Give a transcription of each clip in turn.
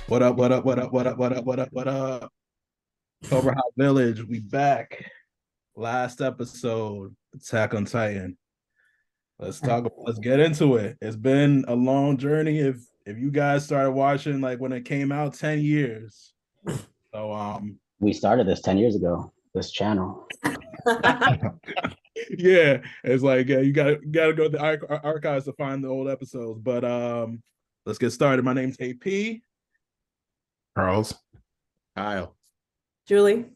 What up, what up, what up, what up, what up, what up, what up? Cobraha Village, we back. Last episode, Attack on Titan. Let's get into it. It's been a long journey. If you guys started watching like when it came out 10 years. So We started this 10 years ago, this channel. yeah, it's like you gotta go to the archives to find the old episodes. But let's get started. My name's AP. Charles. Kyle. Julie.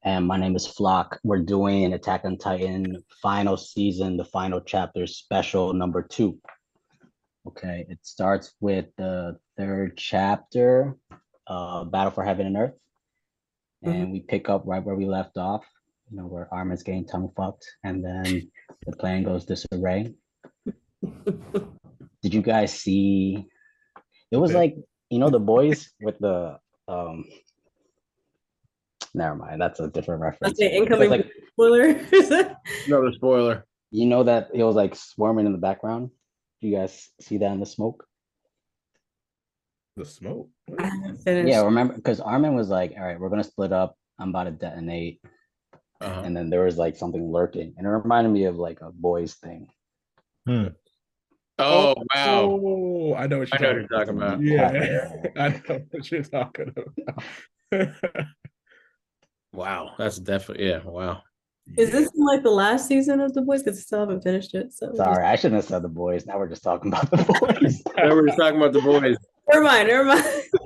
And my name is Flock. We're doing Attack on Titan final season, the final chapter, special number 2. Okay, it starts with the third chapter, Battle for Heaven and Earth. And we pick up right where we left off, where Armin's getting tongue fucked, and then the plan goes disarray. Did you guys see? It was like, the boys with the never mind, that's a different reference. Okay, incoming like, spoiler. Another spoiler. You know that it was like swarming in the background? Do you guys see that in the smoke? The smoke. I haven't finished. Yeah, remember, because Armin was like, all right, we're gonna split up. I'm about to detonate. And then there was like something lurking. And it reminded me of like a boys thing. Oh, wow. Oh, I know what you're talking about. Yeah, I know what you're talking about. Wow. That's definitely, yeah, wow. Is this like the last season of The Boys? Because I still haven't finished it. So Sorry, I shouldn't have said the boys. Now we're just talking about the boys. Now we're just talking about the boys. Never mind.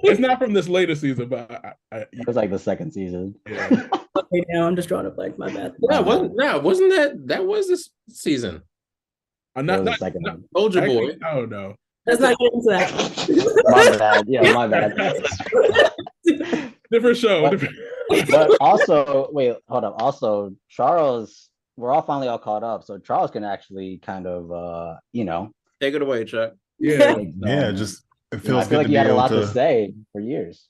It's not from this later season, but It was like the second season. yeah. Okay, now I'm just drawing a blank. My bad. Yeah, wasn't that was this season? I'm That was not the second one. Soldier Boy. Oh no. Let's not get into that. My bad. Yeah, my bad. Different show. But also, wait, hold up. Also, Charles, we're all finally all caught up. So Charles can actually kind of, Take it away, Chuck. Yeah. Yeah, just it feels I feel good like to you be had a able lot to. to say for years.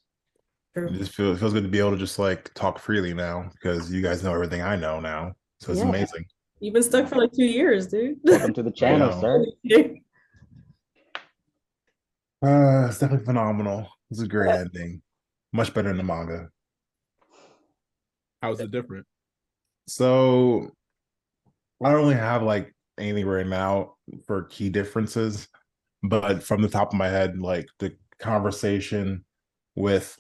It just feels good to be able to just like talk freely now because you guys know everything I know now. So it's Yeah. amazing. You've been stuck for like 2 years, dude. Welcome to the channel, know. sir. It's definitely phenomenal. It's a great ending. Much better than the manga. How's it different? So I don't really have like anything right now for key differences, but from the top of my head, like the conversation with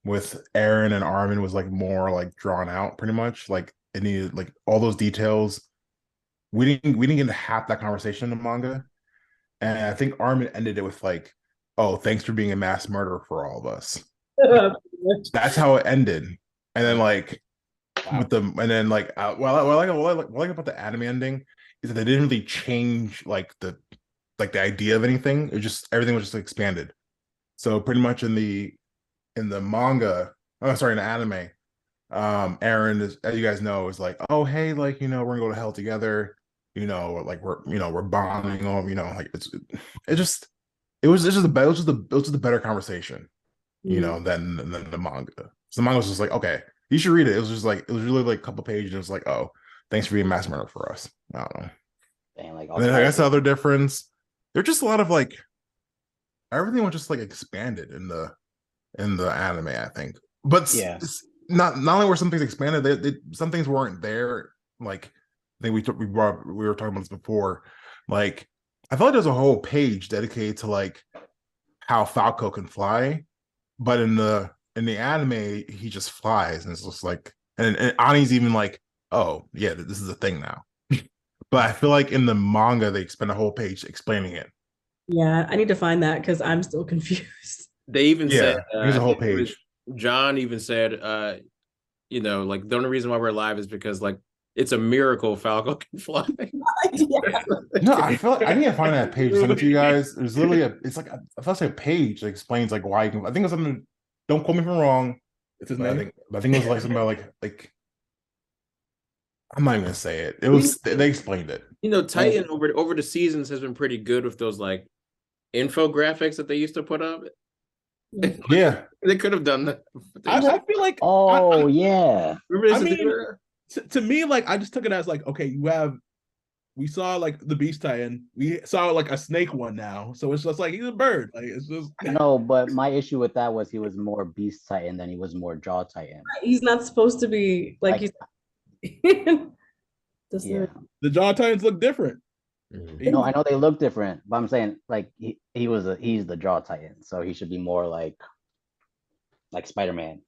with Aaron and Armin was like more like drawn out pretty much. Like it needed like all those details. We didn't get half that conversation in the manga. And I think Armin ended it with like, oh, thanks for being a mass murderer for all of us. That's how it ended. And then like with the and then like what I like about the anime ending is that they didn't really change like the idea of anything. It just everything was just expanded. So pretty much in the manga, in the anime, Aaron is, as you guys know, is like, oh hey, like we're gonna go to hell together, like we're bonding on, like it was just a better conversation, than the manga. So the manga was just like, okay, you should read it. It was just like it was really like a couple pages. It was like, oh, thanks for being mass murder for us. I don't know. Dang, like, And then I guess the other difference, there's just a lot of like everything was just like expanded in the anime, I think. But Yeah. not only were some things expanded, some things weren't there. Like I think we were talking about this before. Like I felt like there's a whole page dedicated to like how Falco can fly, but in the anime he just flies, and it's just like, and Ani's even like, oh yeah, this is a thing now. But I feel like in the manga they spend a whole page explaining it. Yeah, I need to find that because I'm still confused. They even said there's a whole I think it was- page. John even said like the only reason why we're alive is because like it's a miracle Falco can fly. Yeah. No, I feel like I need to find that page. Send it to you guys. There's literally it's like I felt like a page that explains like why you can. I think it's something. Don't quote me if I'm wrong. It's his But name. I think it was like something about like I'm not even gonna say it. It was they explained it. Titan over the seasons has been pretty good with those like infographics that they used to put up. Yeah, They could have done that. I feel like Oh, yeah. Remember I they used to do mean, that? to me, like I just took it as like, okay, you have we saw like the Beast Titan. We saw like a snake one now, so it's just like he's a bird. Like it's just No, but my issue with that was he was more Beast Titan than he was more Jaw Titan. He's not supposed to be like Like, he's. yeah. the Jaw Titans look different. No, I know they look different, but I'm saying like he's the Jaw Titan, so he should be more like Spider-Man,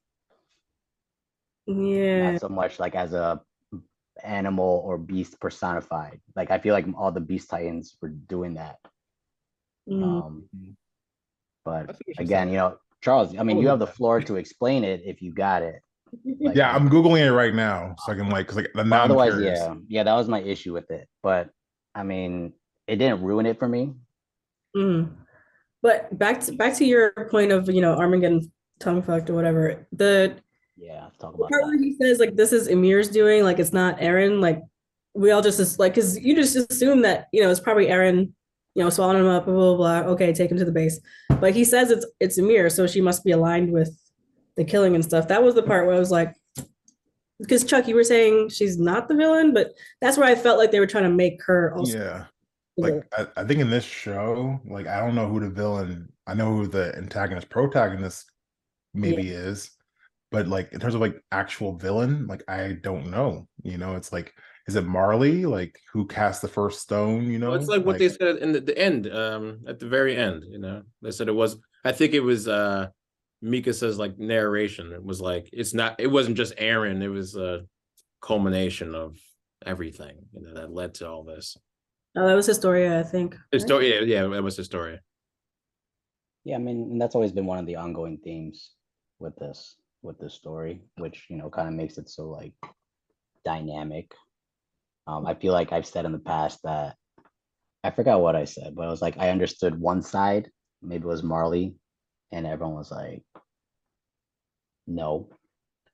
Yeah. not so much like as a animal or beast personified. Like I feel like all the Beast Titans were doing that. Mm. But again, you know, Charles, I mean, you have the floor to explain it if you got it. Like, Yeah, I'm googling it right now, so I can like, cause like now I'm otherwise, curious. yeah, that was my issue with it. But I mean, it didn't ruin it for me. Mm. But back to your point of, Armin getting tongue fucked or whatever. Yeah, let's talk The about part where that. he says like this is Emir's doing, like it's not Aaron, like we all just like because you just assume that it's probably Aaron, swallowing him up, blah blah blah. Okay, take him to the base. But he says it's Emir, so she must be aligned with the killing and stuff. That was the part where I was like, because Chuck, you were saying she's not the villain, but that's where I felt like they were trying to make her also. Yeah. Like I think in this show, like I don't know who the villain, I know who the antagonist protagonist maybe is, but like in terms of like actual villain, like I don't know. It's like, is it Marley, like who cast the first stone? Well, it's like what they said in the end, at the very end. They said it was. I think it was Mikasa's like narration. It was like it wasn't just Aaron. It was a culmination of everything that led to all this. Oh, that was Historia, I think. Historia, yeah, it was Historia. Yeah, I mean, and that's always been one of the ongoing themes with this story, which kind of makes it so like dynamic. I feel like I've said in the past that I forgot what I said, but I was like, I understood one side, maybe it was Marley, and everyone was like, no.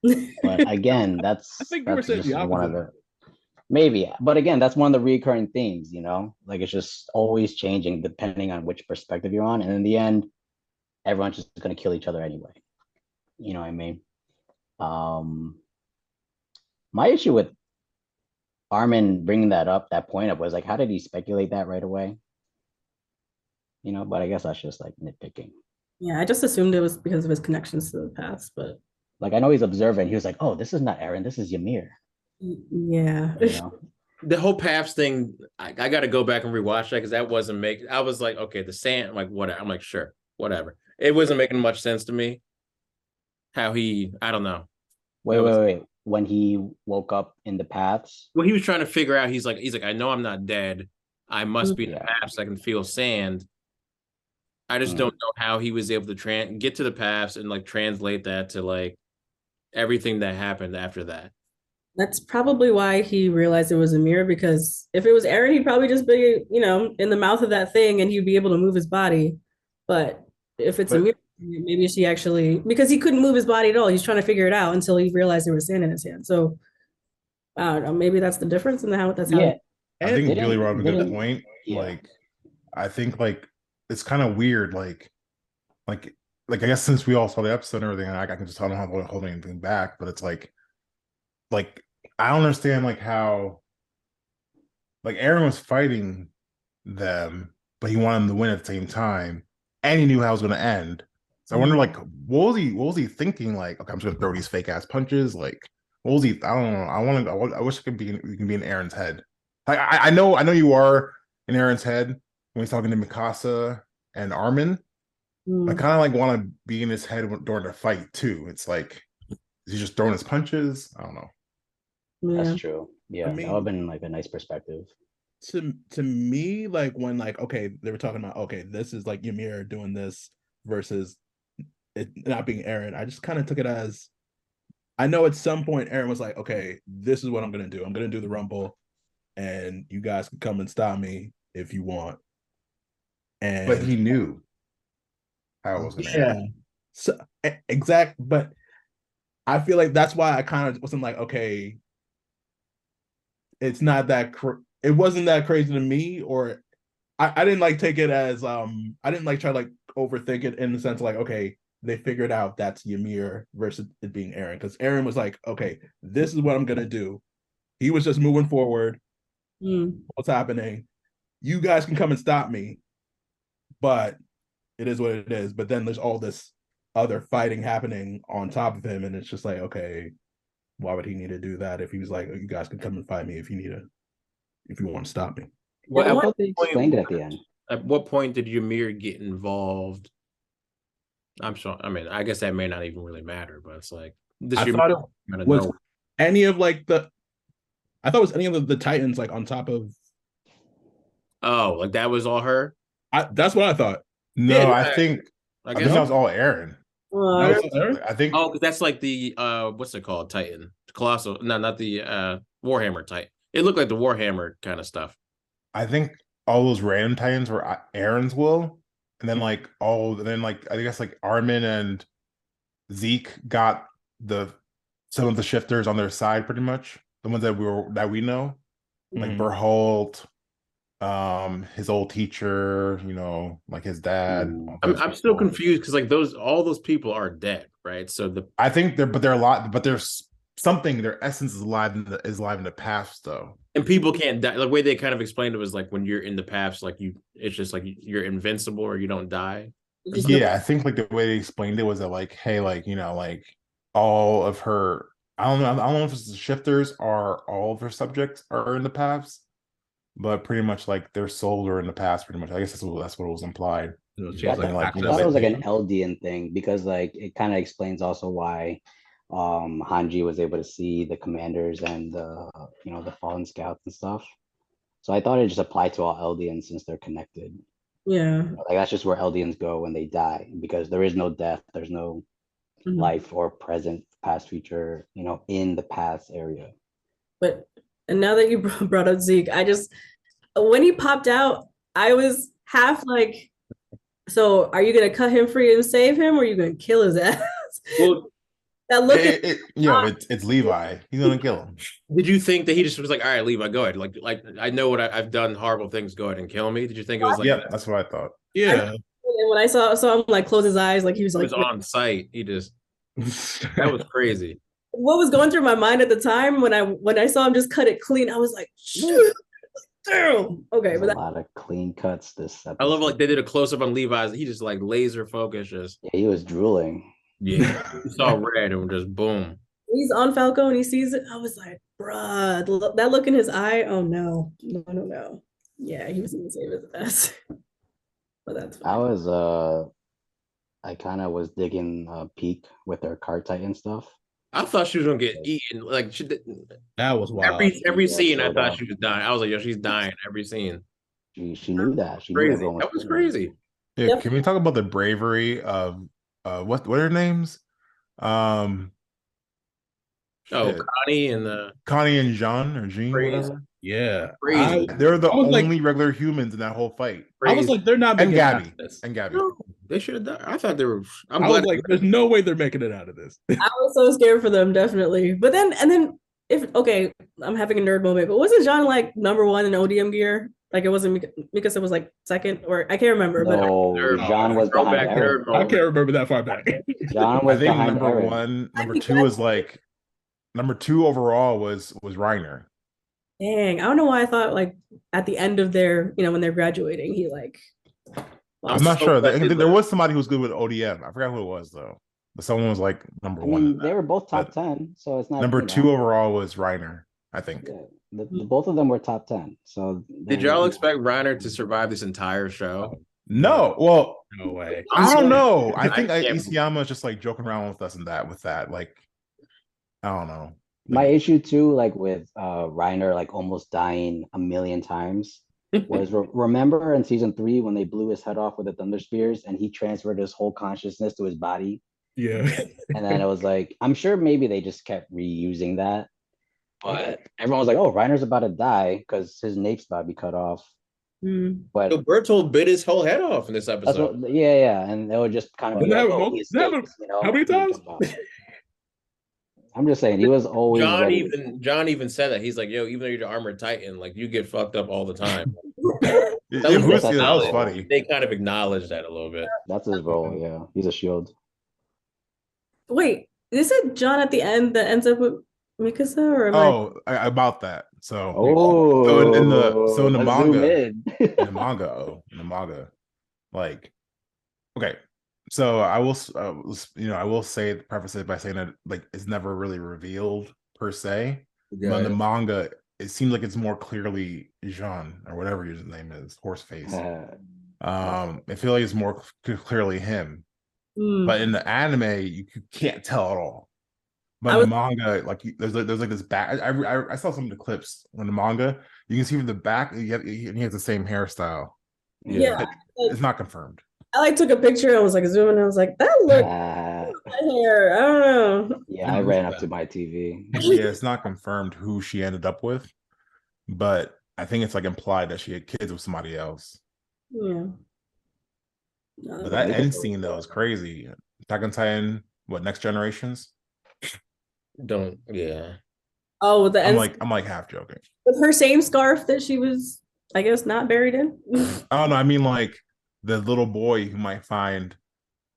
But again, I think you were saying just the one of opposite. the maybe, but again, that's one of the recurring themes, like it's just always changing depending on which perspective you're on, and in the end, everyone's just gonna kill each other anyway. You know what I mean? My issue with Armin bringing that point up was like, how did he speculate that right away? But I guess that's just like nitpicking. Yeah, I just assumed it was because of his connections to the past, but like I know he's observant. He was like, "Oh, this is not Aaron. This is Ymir." Yeah. The whole paths thing, I got to go back and rewatch that because that wasn't making. I was like, okay, the sand, like whatever. I'm like, sure, whatever. It wasn't making much sense to me. How I don't know. Wait. When he woke up in the paths, well, he was trying to figure out. He's like, I know I'm not dead. I must be in the paths. I can feel sand. I just don't know how he was able to get to the paths and like translate that to like everything that happened after that. That's probably why he realized it was Amir, because if it was Aaron, he'd probably just be, in the mouth of that thing and he'd be able to move his body. But if it's Amir, maybe she actually, because he couldn't move his body at all. He's trying to figure it out until he realized there was sand in his hand. So I don't know, maybe that's the difference in how that's how. I think Billy brought up a good point. Like, I think like it's kind of weird. Like I guess since we all saw the episode and everything, I can just I don't have to hold anything back. But it's like I don't understand like how like Aaron was fighting them, but he wanted them to win at the same time, and he knew how it was going to end. So I wonder like what was he thinking? Like, okay, I'm just gonna throw these fake ass punches. Like, what was he? I don't know. I wish you can be in Aaron's head. I know you are in Aaron's head when he's talking to Mikasa and Armin. I kind of like want to be in his head during the fight too. It's like, is he just throwing his punches? I don't know. That's true. Yeah, that would have been like a nice perspective. To me, like when like okay, they were talking about okay, this is like Ymir doing this versus it not being Aaron. I just kind of took it as I know at some point Aaron was like, okay, this is what I'm gonna do. I'm gonna do the Rumble, and you guys can come and stop me if you want. And but he knew how it was gonna end. So exact, but I feel like that's why I kind of wasn't like, okay, it's not that it wasn't that crazy to me, or I didn't like take it as I didn't like try to like overthink it in the sense of like, okay, they figured out that's Ymir versus it being Aaron, because Aaron was like, okay, this is what I'm gonna do. He was just moving forward, what's happening. You guys can come and stop me, but it is what it is. But then there's all this other fighting happening on top of him, and it's just like, okay, why would he need to do that if he was like, oh, you guys can come and fight me if you want to stop me? Well, I at thought what they explained it at the end. At what point did Ymir get involved? I'm sure. I mean, I guess that may not even really matter, but it's like this. I thought it was any of like I thought it was any of the Titans like on top of. Oh, like that was all her. That's what I thought. No, Yeah, I think that was all Aaron. That was Aaron? I think. Oh, because that's like the what's it called? Titan, Colossal. No, not the Warhammer Titan. It looked like the Warhammer kind of stuff. I think all those random Titans were Aaron's will, and then like I guess like Armin and Zeke got some of the shifters on their side, pretty much the ones that we know, like Berholt, his old teacher, like his dad. I'm still confused because like all those people are dead, right? So I think they're alive, but there's something, their essence is alive in the past though. And people can't die. The way they kind of explained it was like when you're in the past, like it's just like you're invincible or you don't die. Yeah, I think like the way they explained it was that like, hey, like like all of her, I don't know if it's the shifters or all of her subjects are in the past, but pretty much like their souls are in the past. Pretty much, I guess that's what was implied. I thought it was like an Eldian thing because like it kind of explains also why Hanji was able to see the commanders and the fallen scouts and stuff. So I thought it just applied to all Eldians since they're connected. Yeah. Like that's just where Eldians go when they die because there is no death, there's no life or present, past, future, in the past area. And now that you brought up Zeke, when he popped out, I was half like, so are you gonna cut him free and save him, or are you gonna kill his ass? Well, that look it's Levi. He's gonna kill him. Did you think that he just was like, all right, Levi, go ahead. Like I know what I've done horrible things. Go ahead and kill me. Did you think it was like? Yeah, that's what I thought. Yeah. And when I saw him like close his eyes, like he was like on sight. He just that was crazy. What was going through my mind at the time when I saw him just cut it clean, I was like, shoot. Damn. Okay, but a lot of clean cuts this episode. I love like they did a close up on Levi's. He just like laser focus. Yeah, he was drooling. Yeah, he saw red and just boom. He's on Falco and he sees it. I was like, bruh, that look in his eye. Oh no. Yeah, he was gonna save his ass. But that's fine. I kind of was digging Peak with their car Titan stuff. I thought she was gonna get eaten. Like that was wild. Every scene, I thought she was dying. I was like, yo, she's dying every scene. She knew that. She crazy. Knew that was crazy. Yeah, yep. Can we talk about the bravery of what are their names? Connie and Jean or Jean, whatever. Yeah, they're the only regular humans in that whole fight. I was like, they're not making Gabby. And Gabby. No, they should have died. I thought they were. I was like, there's no way they're making it out of this. I was so scared for them, definitely. But then I'm having a nerd moment, but wasn't John like #1 in ODM gear? Like it wasn't Mikasa was like second, or I can't remember. No, but John was behind Aaron. I can't remember that far back. John was I think behind number Aaron. one, number two was like number 2 overall was Reiner. Dang, I don't know why I thought like at the end of their, when they're graduating, he like. I'm not sure. There was somebody who was good with ODM. I forgot who it was though. But someone was like number 1. They were both top 10, so it's not number 2 overall was Reiner, I think. Yeah, both of them were top 10. So did y'all expect Reiner to survive this entire show? No. Well, no way. I don't know. I think Isayama is just like joking around with us with that. Like, I don't know. My issue too, like with Reiner, like almost dying a million times, was remember in season 3 when they blew his head off with the thunder spears and he transferred his whole consciousness to his body. Yeah. And then it was like, I'm sure maybe they just kept reusing that, but everyone was like, "Oh, Reiner's about to die because his nape's about to be cut off." But so Bertold bit his whole head off in this episode. And they would just kind of be like, how many times? I'm just saying he was always John even said that. He's like, yo, even though you're the armored titan, like you get fucked up all the time. That was funny. They kind of acknowledge that a little bit. That's his role, yeah. He's a shield. Wait, is it John at the end that ends up with Mikasa, or about that? So in the let's zoom manga, in. in the manga, like, okay. So I will, I will preface it by saying that like it's never really revealed per se, but in the manga, it seems like it's more clearly Jean or whatever his name is, Horseface. I feel like it's more clearly him, but in the anime, you can't tell at all. But in the manga, like there's like this back. I saw some of the clips in the manga. You can see from the back, he has the same hairstyle. Yeah, it's not confirmed. I like took a picture. I was like zooming. I was like, that look my hair. I don't know. Yeah, I ran up to my TV. Yeah, it's not confirmed who she ended up with, but I think it's like implied that she had kids with somebody else. Yeah. But that end scene though is crazy. Attack on Titan, what, Next Generations? Oh, the I'm like half joking. With her same scarf that she was, I guess, not buried in. Oh no, I mean like the little boy who might find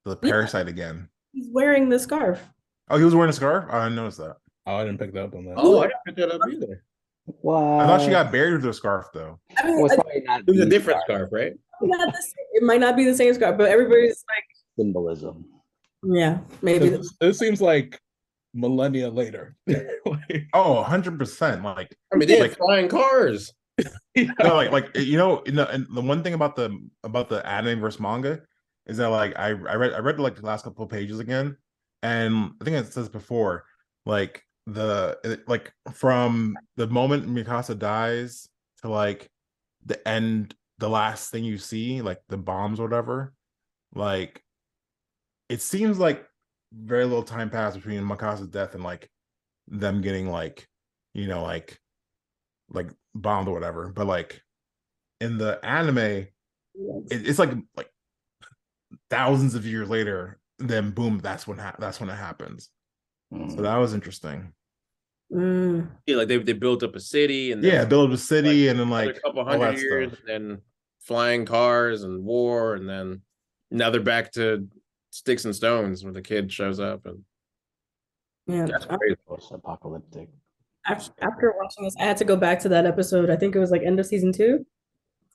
the parasite again. He's wearing the scarf. Oh, he was wearing a scarf? Oh, I didn't notice that. Oh, I didn't pick that up on that. Oh, I didn't pick that up either. What? I thought she got buried with her scarf though. I mean, it's probably not. It was a different scarf, right? It might not be the same scarf, but everybody's like symbolism. Yeah, maybe. It seems like millennia later. Oh, 100%. Like, I mean, they had flying cars. No, like and the one thing about the anime versus manga is that like I read like the last couple of pages again, and I think it says before, like like from the moment Mikasa dies to like the end, the last thing you see, like the bombs or whatever, like it seems like very little time passed between Mikasa's death and like them getting like like bombed or whatever. But like in the anime, it's like thousands of years later, then boom, that's when it happens. So that was interesting. Yeah, like they built up a city and build up a city, like, and then like a couple hundred years, and then flying cars and war, and then now they're back to sticks and stones where the kid shows up, and that's crazy. Post-apocalyptic. After watching this, I had to go back to that episode. I think it was like end of season 2,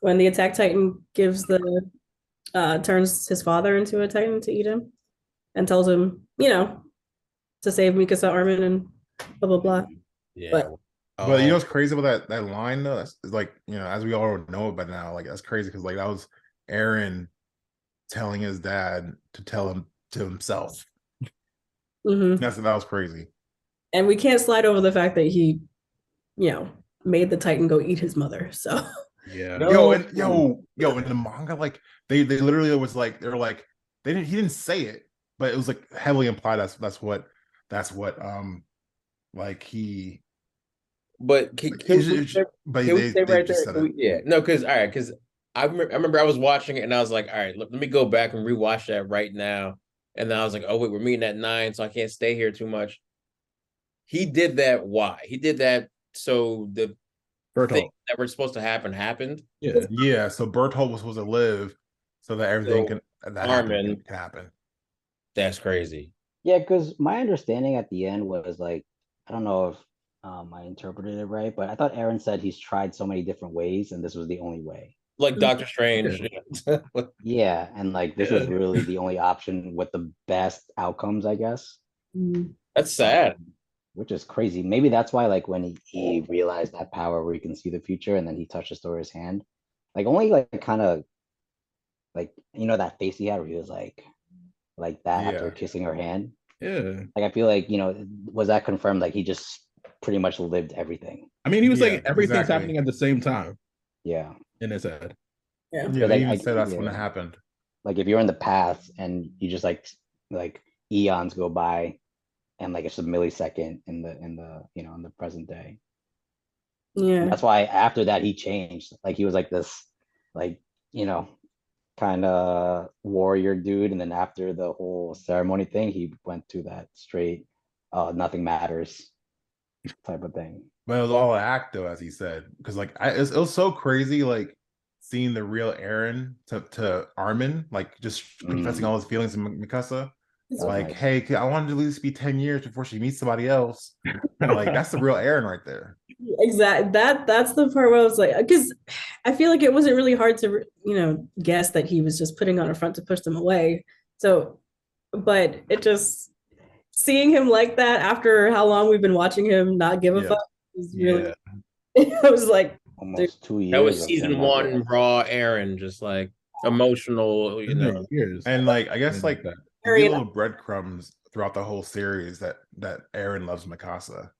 when the Attack Titan gives turns his father into a Titan to eat him, and tells him, to save Mikasa, Armin, and blah blah blah. Yeah. But you know what's crazy about that line though? That's like, as we all know it by now, like that's crazy because like that was Eren telling his dad to tell him to himself. That was crazy. And we can't slide over the fact that he, made the Titan go eat his mother. So yeah. In the manga, like they literally was like he didn't say it, but it was like heavily implied that's what like he. But because I remember I was watching it and I was like, all right, let me go back and rewatch that right now. And then I was like, oh wait, we're meeting at 9, so I can't stay here too much. He did that. Why? He did that so the thing that were supposed to happen happened. Yeah. So Bertolt was supposed to live so that everything can happen. That's crazy. Yeah, because my understanding at the end was like, I don't know if I interpreted it right, but I thought Eren said he's tried so many different ways and this was the only way. Like Doctor Strange. Yeah, and like this was really the only option with the best outcomes, I guess. That's sad. Which is crazy. Maybe that's why, like, when he realized that power where he can see the future and then he touched the store his hand, like, only like kind of like, that face he had where he was like that after kissing her hand. Yeah. Like, I feel like, was that confirmed? Like, he just pretty much lived everything. I mean, he was like, everything's happening at the same time. Yeah. In his head. Yeah. They even said that's when it happened. Like, if you're in the past and you just like eons go by, and like it's a millisecond in the present day. Yeah. That's why after that he changed. Like he was like this, like, kind of warrior dude. And then after the whole ceremony thing, he went to that straight nothing matters type of thing. But it was all an act though, as he said. Because like it was so crazy, like seeing the real Eren to Armin, like just confessing all his feelings to Mikasa. was like, nice. hey, I wanted to at least be 10 years before she meets somebody else. Like, that's the real Aaron right there. Exactly. That's the part where I was like, because I feel like it wasn't really hard to, guess that he was just putting on a front to push them away. So, but it just seeing him like that after how long we've been watching him not give a Yeah. fuck is really. I was like, Almost 2 years. That was of season him like one that. raw Aaron, just like emotional, Years. And like, I guess like that. you Very get little breadcrumbs throughout the whole series that Aaron loves Mikasa.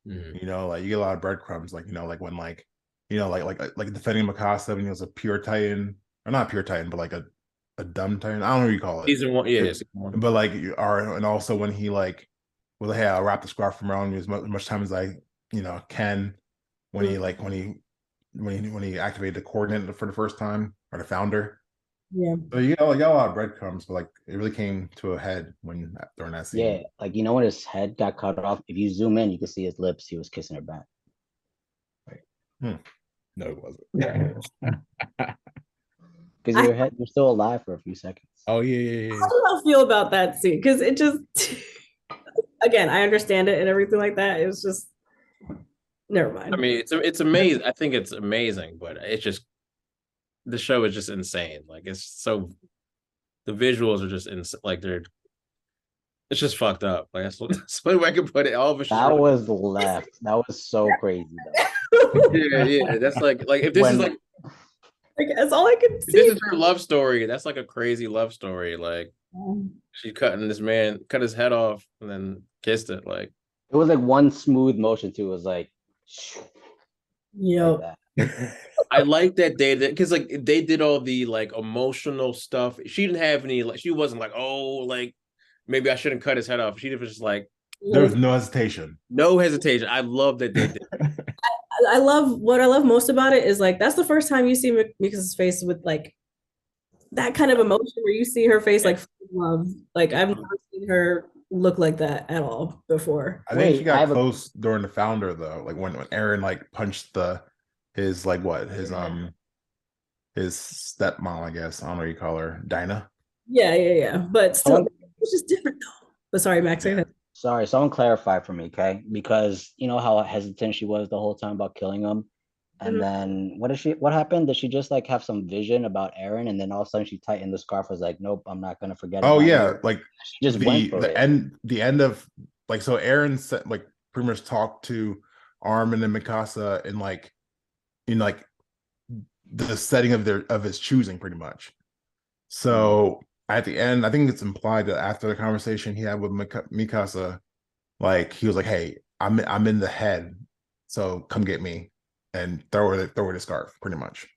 Mhm. You know, like you get a lot of breadcrumbs, like like when like like defending Mikasa when he was a pure Titan, or not pure Titan, but like a dumb Titan. I don't know what you call it. Season one, yeah, season one. But like you are, and also when he like, well, hey, I'll wrap the scarf around you as much time as I can. When he like when he activated the coordinate for the first time, or the founder. yeah. So you got a lot of breadcrumbs, but like it really came to a head during that scene. Yeah, like when his head got cut off, if you zoom in, you can see his lips. He was kissing her back. No, it wasn't. Because you're still alive for a few seconds. Oh yeah. How do I feel about that scene? Because it just, again, I understand it and everything like that. It was just, never mind. I mean, it's amazing. I think it's amazing, but it's just the show is just insane. Like it's so, the visuals are just like it's just fucked up. Like that's the way I can put it. All of it. That was left. That was so crazy though. Yeah. That's like if this is like that's all I could if see. this is her love story, that's like a crazy love story. Like she cutting this man, cut his head off, and then kissed it. Like It was like one smooth motion too. It was like, Yep. like that. I like that they did, because like they did all the like emotional stuff. She didn't have any, like she wasn't like, oh, like maybe I shouldn't cut his head off. She was just like, There was no hesitation. no hesitation. I love that they did. I love what I love most about it is like that's the first time you see Mika's face with like that kind of emotion where you see her face like love. Like I've never seen her look like that at all before. I think she Wait, got close during the founder though, like when Aaron like punched his like what his stepmom, I guess. I don't know what you call her, Dinah. Yeah. But still, it's just different though. But sorry, Max. Yeah. Sorry, someone clarify for me, okay? Because you know how hesitant she was the whole time about killing him. And then what happened? Did she just like have some vision about Aaron and then all of a sudden she tightened the scarf, was like, nope, I'm not gonna forget Oh about yeah, you. like She just went for it. the end of like, so Aaron said like pretty much talked to Armin and Mikasa in like the setting of his choosing pretty much. So at the end, I think it's implied that after the conversation he had with Mikasa, like he was like, hey, I'm in the head, so come get me, and throw her the scarf pretty much.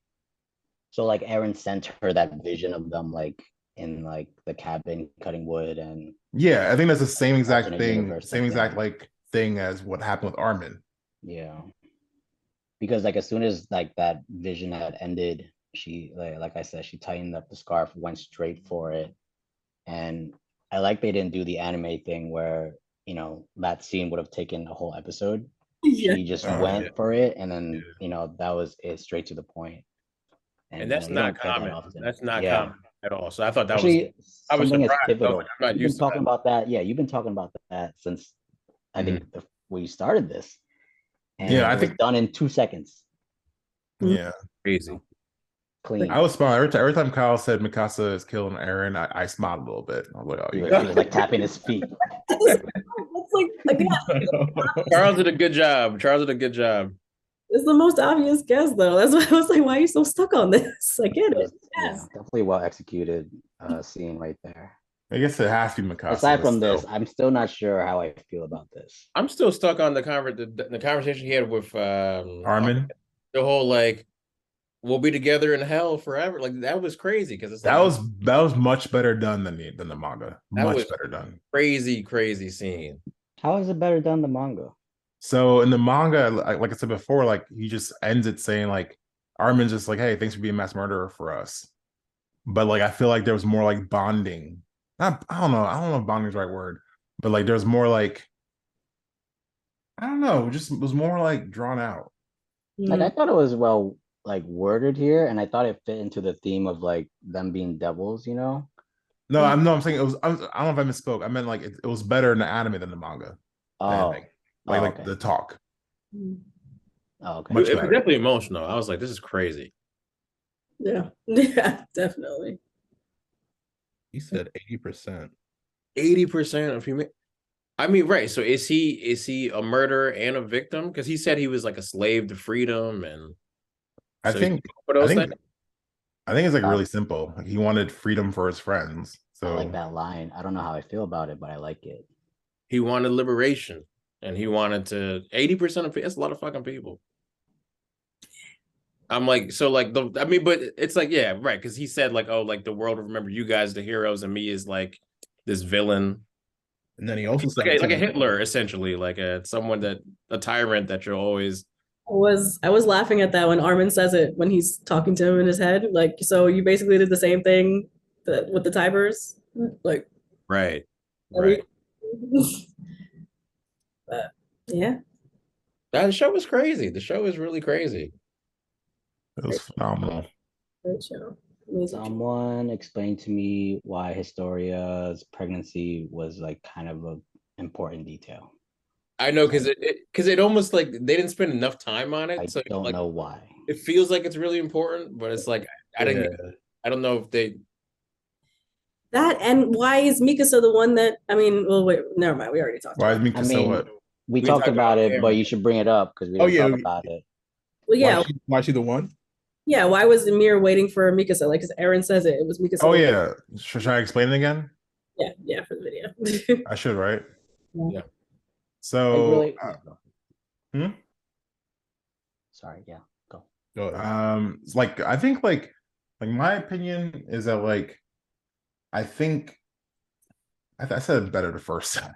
So like Aaron sent her that vision of them like in like the cabin cutting wood, and yeah, I think that's the same exact alternate thing, universe same like exact that. like thing as what happened with Armin. Yeah. Because like as soon as like that vision had ended, she like I said, she tightened up the scarf, went straight for it. And I like they didn't do the anime thing where, that scene would have taken a whole episode. Yeah. She just Oh, went yeah. for it, and then that was it, straight to the point. And that's you not don't get that common. often. That's not common at all. So I thought that Actually, I was something as surprised. I was pivotal. like, I'm not You've used been to talking that. about that. Yeah, you've been talking about that since I think we started this. And Yeah, I it think was done in 2 seconds. Yeah, Crazy. Clean. I was smiling every time Kyle said Mikasa is killing Aaron. I smiled a little bit. I was like, oh, He you was like tapping his feet. It's like again, Charles did a good job. it's the most obvious guess though. That's why I was like, why are you so stuck on this? I get it. Yeah, Yes. definitely well executed scene right there. I guess it has to be Mikasa. Aside but from still. this, I'm still not sure how I feel about this. I'm still stuck on the conversation he had with Armin. The whole like, we'll be together in hell forever. Like that was crazy because it's That like was much better done than the manga. Much better done. crazy scene. How is it better done the manga? So in the manga, like I said before, like he just ends it saying like Armin's just like, hey, thanks for being a mass murderer for us. But like I feel like there was more like bonding. I don't know if bonding is the right word, but like there's more like, I don't know, just it was more like drawn out. Like I thought it was well like worded here, and I thought it fit into the theme of like them being devils, No, I'm saying it was. I don't know if I misspoke. I meant like it was better in the anime than the manga. I Oh, think. oh, Like okay. the talk, Oh, okay. much It was better. definitely emotional. I was like, this is crazy. Yeah, yeah, definitely. He said 80%. 80% of human. I mean, right. So is he a murderer and a victim? Because he said he was like a slave to freedom, and I so think. for I those think. things. I think it's like Uh, really simple. Like, he wanted freedom for his friends. I like So that line. I don't know how I feel about it, but I like it. He wanted liberation, and he wanted to 80% of people. That's a lot of fucking people. I'm like, so like I mean, but it's like, yeah, right. Because he said like, oh, like the world will remember you guys, the heroes, and me is like this villain, And then he also said like to a him, Hitler, essentially, like a tyrant that you're always. I was laughing at that when Armin says it when he's talking to him in his head. Like, so you basically did the same thing with the Tybers, like. Right, Every, right. but yeah, That show was crazy. The show is really crazy. it was phenomenal. great show. Amazing show. Someone explained to me why Historia's pregnancy was like kind of a important detail. I know because it almost like they didn't spend enough time on I it, so don't like know why. it feels like it's really important, but it's like I didn't. yeah. I don't know if they. That and why is Mikasa the one that I mean? Well, wait, never mind. We already talked Why is about it. I Mikasa mean, what? we We talked talked about about it, but Aaron. you should bring it up because we Oh didn't yeah. talk about it. Well, yeah, Why is she the one? yeah. Why was Ymir waiting for Mikasa? Like, because Aaron says it was Mikasa. Oh yeah. Should I explain it again? Yeah, yeah, for the video. I should, right? Yeah. Like So really. hmm? Sorry, yeah, go. Go ahead. It's like I think like my opinion is that like I think I said it better the first time,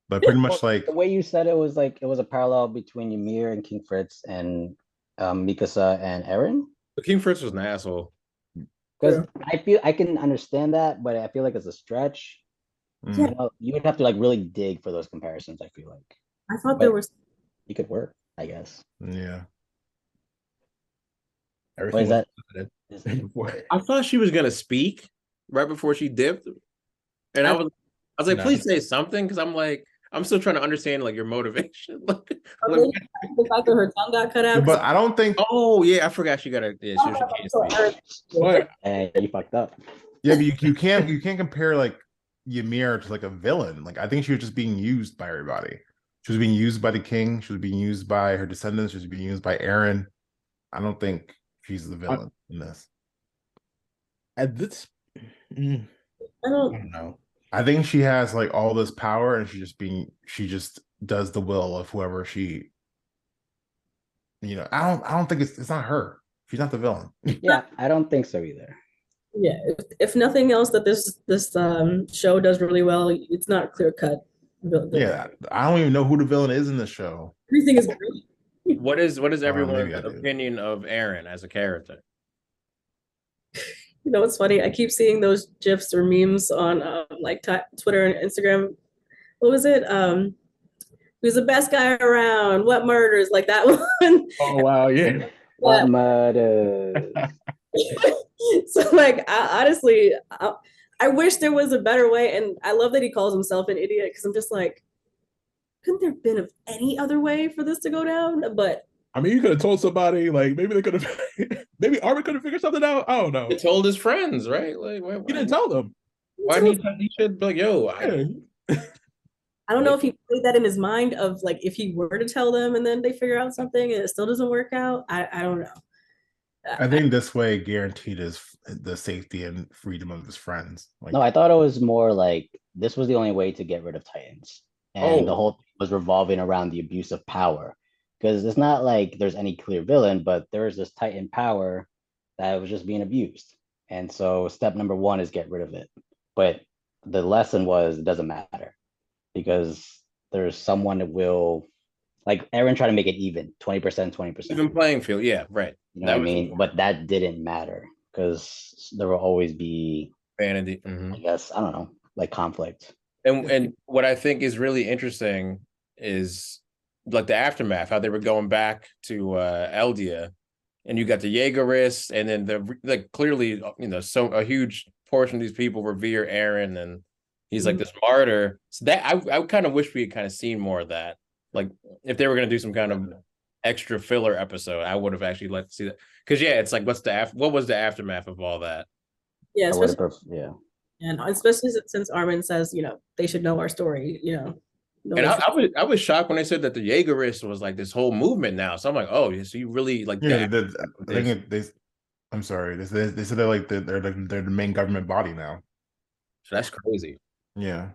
but pretty much like The way you said it was like it was a parallel between Ymir and King Fritz and Mikasa and Eren. But King Fritz was an asshole. Because True. I feel I can understand that, but I feel like it's a stretch. mm, Yeah. You know, you would have to like really dig for those comparisons. I feel like I thought But- there was. it could work. I guess. yeah. What is that? I thought she was gonna speak right before she dipped, and I was like, No. please say something, because I'm still trying to understand like your motivation. Like, The fact that her tongue got cut out. But I don't think oh yeah, I forgot she got a yeah, she can't speak. But Hey, you fucked up. yeah, but you can't compare like Ymir to like a villain. Like I think she was just being used by everybody. She was being used by the king. She was being used by her descendants. She was being used by Aaron. I don't think she's the villain in this. at this, I I don't. don't know. I think she has like all this power, and she just does the will of whoever she. I don't think it's not her. She's not the villain. Yeah, I don't think so either. Yeah, if nothing else, that this show does really well. It's not clear cut. Yeah, I don't even know who the villain is in the show. Everything is great. What is everyone's maybe I do. opinion of Aaron as a character? You know what's funny? I keep seeing those gifs or memes on like Twitter and Instagram. What was it? Who's the best guy around? What murders? Like that one. Oh wow, yeah. What murders? So like, honestly, I wish there was a better way. And I love that he calls himself an idiot because I'm just like, couldn't there have been any other way for this to go down? But I mean, you could have told somebody, like maybe they could have, maybe Armin could have figured something out. I don't know. He told his friends, right? Like, why He didn't tell them. he should be like, yo, I don't know if he played that in his mind of like if he were to tell them and then they figure out something and it still doesn't work out. I don't know. I think this way guaranteed his the safety and freedom of his friends. Like, No, I thought it was more like this was the only way to get rid of Titans, and the whole thing was revolving around the abuse of power. Because it's not like there's any clear villain, but there's this Titan power that was just being abused, and so step number one is get rid of it. But the lesson was it doesn't matter because there's someone that will, like Aaron tried to make it even 20%, 20%. even playing field. Yeah, right. You know what I mean? But that didn't matter because there will always be vanity. I guess, I don't know, like conflict. And what I think is really interesting is like the aftermath, how they were going back to Eldia, and you got the Jaegerists, and then the like clearly, so a huge portion of these people revere Aaron, and he's like this martyr. So that I kind of wish we had kind of seen more of that. Like if they were gonna do some kind of extra filler episode, I would have actually liked to see that. Because it's like what was the aftermath of all that? Yeah, I would especially, have, yeah. and especially since Armin says, they should know our story, No And one should- I was shocked when they said that the Jaegerists was like this whole movement now. So I'm like, oh, so you really like Yeah, that? I think they. I'm sorry. They said they're like they're the main government body now. So that's crazy. Yeah,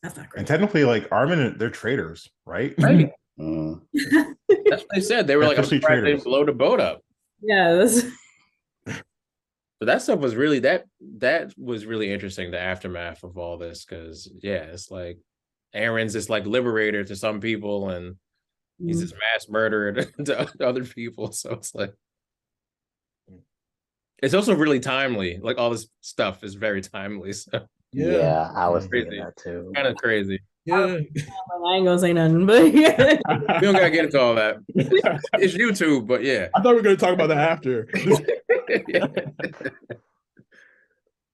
That's not and great. technically, like Armin, they're traitors, right? Right. Mm. That's what they said. They were like, I'm Especially surprised they traitors. didn't blow the boat up. Yeah, that's But that stuff was really that was really interesting, the aftermath of all this, because it's like Aaron's this like liberator to some people, and he's this mass murderer to other people. So it's like it's also really timely. Like all this stuff is very timely. So Yeah, I was Crazy. thinking that too. kind of crazy. Yeah. I ain't gonna say nothing, but yeah. We don't gotta get into all that. It's YouTube, but yeah. I thought we were going to talk about that after.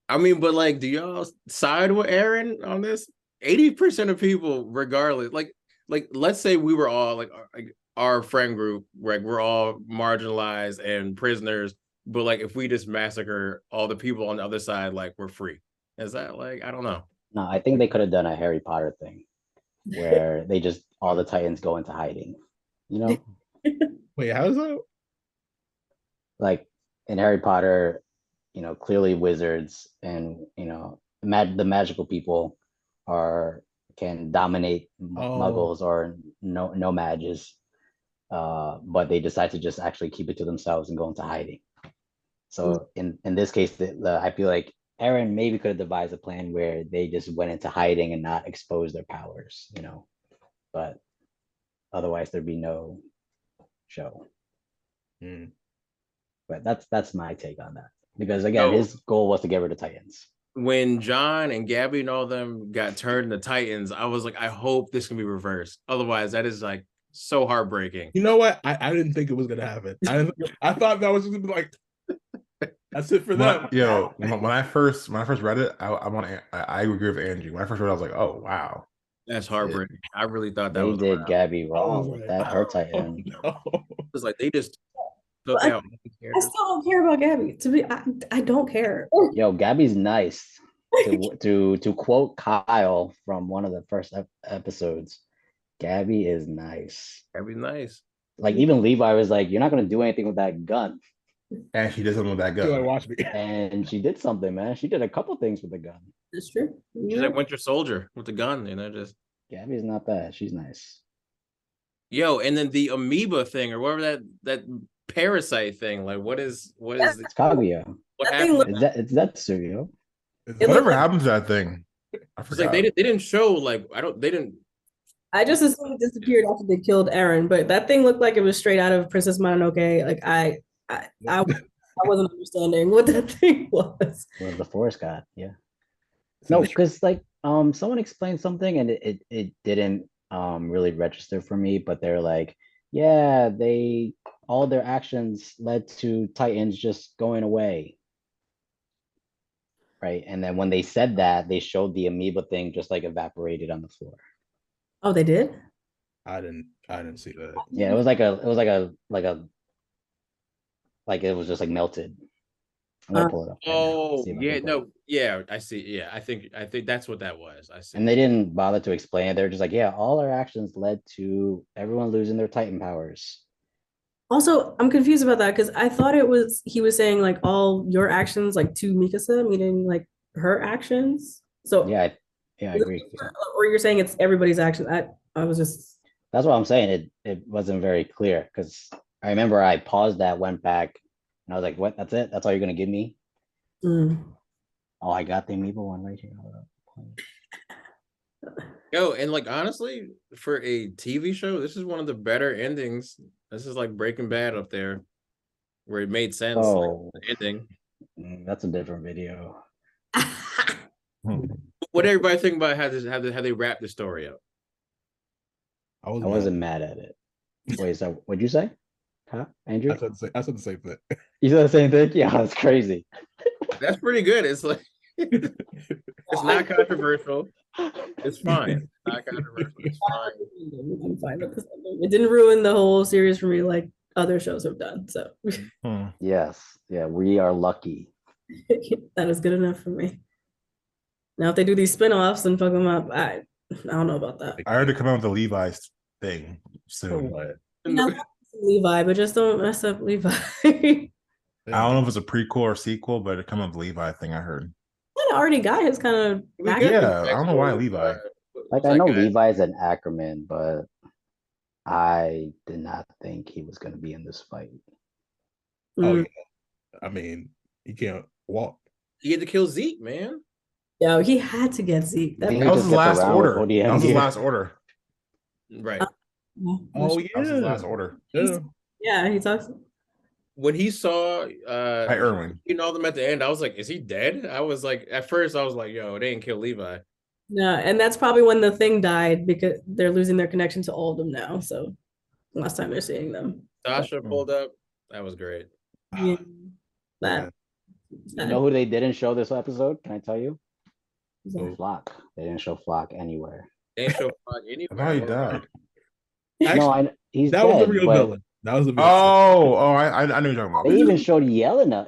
I mean, but like, do y'all side with Aaron on this? 80% of people, regardless, like let's say we were all like our friend group, like we're all marginalized and prisoners, but like if we just massacre all the people on the other side, like we're free. Is that like, I don't know. No, I think they could have done a Harry Potter thing where they just all the Titans go into hiding. Wait, how is that? Like in Harry Potter, clearly wizards and the magical people can dominate muggles or no mages, but they decide to just actually keep it to themselves and go into hiding. So in this case, I feel like Aaron maybe could have devised a plan where they just went into hiding and not expose their powers, but otherwise there'd be no show. But that's my take on that, because again, his goal was to get rid of Titans. When John and Gabby and all them got turned into Titans, I was like, I hope this can be reversed. Otherwise, that is like so heartbreaking. You know what? I didn't think it was going to happen. I thought that was going to be like, that's it for them. When I first read it, I agree with Angie. When I first read it, I was like, oh wow, That's heartbreaking. I really thought that They was did Gabby wrong was with like, that her Titan. no. It was like they just took I out. still don't care about Gabby. I don't care. Yo, Gabby's nice. To quote Kyle from one of the first episodes, Gabby is nice. That'd be nice. Like even Levi was like, "You're not gonna do anything with that gun," and she did something with that You gotta gun. watch me. and she did something, man. She did a couple things with the gun. That's true. She's like Winter Soldier with the gun, just Gabby's not bad. She's nice. and then the amoeba thing or whatever that parasite thing. Like, what is It's Kaguya. what That thing happened? It's that Suryo. Whatever happened to that thing? I It's forgot. like they didn't show like they didn't. I just assumed it disappeared after they killed Aaron, but that thing looked like it was straight out of Princess Mononoke. Like I wasn't understanding what that thing was. Was the forest god? Yeah. No, because like someone explained something and it didn't really register for me, but they're like, yeah, all their actions led to Titans just going away. Right. And then when they said that, they showed the amoeba thing just like evaporated on the floor. Oh, they did? I didn't see that. Yeah, it was it was just like melted. I'm gonna pull it up. Right now, Oh see if I yeah, can pull it. no, yeah, I see. Yeah, I think that's what that was. I see. And they didn't bother to explain it. They're just like, yeah, all our actions led to everyone losing their Titan powers. Also, I'm confused about that because I thought he was saying like all your actions like to Mikasa, meaning like her actions. So Yeah, I agree. or you're saying it's everybody's action. I was just That's what I'm saying. It wasn't very clear because I remember I paused that, went back, and I was like, what? That's it? That's all you're gonna give me? Oh, I got the amoeba one right here. And like honestly, for a TV show, this is one of the better endings. This is like Breaking Bad up there, where it made sense. Oh, like, the ending. That's a different video. What everybody think about how they wrap the story up? I I wasn't mad at it. Wait, so what'd you say? Huh? Andrew? I said the same thing. You said the same thing? Yeah, that's crazy. That's pretty good. It's like it's not controversial. It's fine. Not controversial. It's fine. I'm fine with this. It didn't ruin the whole series for me like other shows have done. So Yes. Yeah, we are lucky. that is good enough for me. Now, if they do these spin-offs and fuck them up, I don't know about that. I heard to come out with the Levi's thing soon. What? Levi, but just don't mess up Levi. I don't know if it's a prequel or sequel, but it come up with the Levi thing I heard. Kind of already got his kind of Yeah, I don't know why Levi. Like I know Levi's an Ackerman, but I did not think he was going to be in this fight. Oh yeah. I mean, he can't walk. He had to kill Zeke, man. Yo, he had to get Zeke. That was his last order. That was his last order. Right. Oh yeah. That was his last order. Yeah, he talks. When he saw Hi, Irwin. you know them at the end, I was like, is he dead? I was like, at first I was like, yo, they didn't kill Levi. No, and that's probably when the thing died because they're losing their connection to all of them now. So last time they're seeing them. Sasha pulled up. That was great. Yeah. That. You know who they didn't show this episode? Can I tell you? Oh. Flock. They didn't show Flock anywhere. They didn't show Flock anywhere. How he died? No, he's that dead, was the real but villain. That was the villain. I know what you're talking about. they even showed Yelena.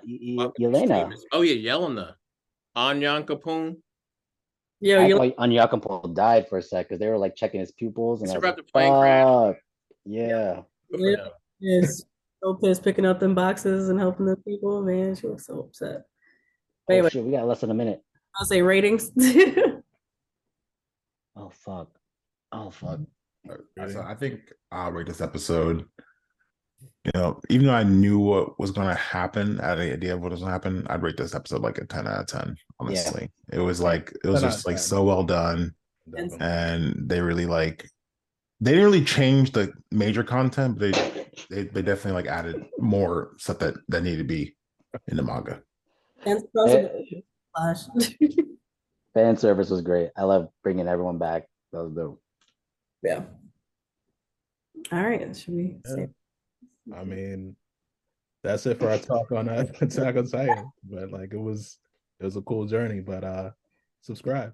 Oh yeah, Yelena. Anyan Capone. Yo, I you thought Anyakapo died for a sec because they were like checking his pupils, and It's I was about like, the plane crash. yeah. Good for him. is so pissed picking up them boxes and helping the people. Man, she was so upset. Oh Anyway, shit, we got less than a minute. I'll say ratings. Oh fuck. So I think I'll rate this episode. You know, even though I knew what was going to happen, I had an idea of what was going to happen, I'd rate this episode like a 10 out of 10. Honestly, it was just like so well done, and they didn't really change the major content, but they definitely like added more stuff that needed to be in the manga. And Flash. Fan service was great. I love bringing everyone back. That was dope. Yeah. All right. Should we say? I mean, that's it for our talk on Attack on Titan. But like, it was a cool journey. But subscribe.